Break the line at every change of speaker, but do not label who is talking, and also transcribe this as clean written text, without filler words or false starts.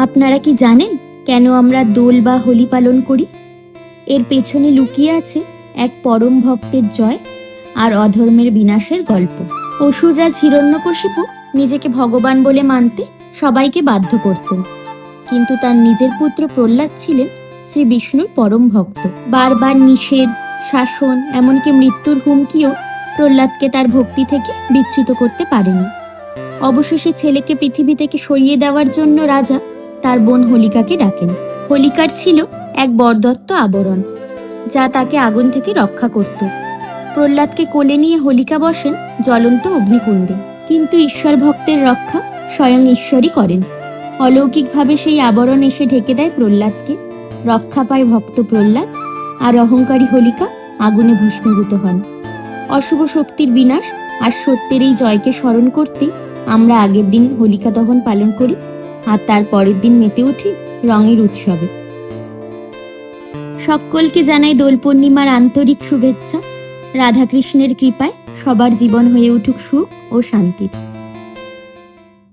আপনারা কি জানেন কেন আমরা দোল বা হোলি পালন করি? এর পেছনে লুকিয়ে আছে এক পরম ভক্তের জয় আর অধর্মের বিনাশের গল্প। অসুররাজ হিরণ্যকশিপু নিজেকে ভগবান বলে মানতে সবাইকে বাধ্য করতেন, কিন্তু তার নিজের পুত্র প্রহ্লাদ ছিলেন শ্রী বিষ্ণুর পরম ভক্ত। বারবার নিষেধ, শাসন, এমনকি মৃত্যুর হুমকিও প্রহ্লাদকে তার ভক্তি থেকে বিচ্যুত করতে পারেনি। অবশেষে ছেলেকে পৃথিবী থেকে সরিয়ে দেওয়ার জন্য রাজা তার বোন হোলিকাকে ডাকেন। হোলিকার ছিল এক বরদত্ত আবরণ, যা তাকে আগুন থেকে রক্ষা করত। প্রহ্লাদকে কোলে নিয়ে হোলিকা বসেন জ্বলন্ত অগ্নিকুণ্ডে, কিন্তু ঈশ্বর ভক্তের রক্ষা স্বয়ং ঈশ্বরই করেন। অলৌকিকভাবে সেই আবরণ এসে ঢেকে দেয় প্রহ্লাদকে, রক্ষা পায় ভক্ত প্রহ্লাদ, আর অহংকারী হোলিকা আগুনে ভস্মীভূত হন। অশুভ শক্তির বিনাশ আর সত্যের এই জয়কে স্মরণ করতে আমরা আগের দিন হোলিকা দহন পালন করি, আর তার পরের দিন মেতে উঠি রঙের উৎসবে। সকলকে জানাই দোল পূর্ণিমার আন্তরিক শুভেচ্ছা। রাধাকৃষ্ণের কৃপায় সবার জীবন হয়ে উঠুক সুখ ও শান্তির।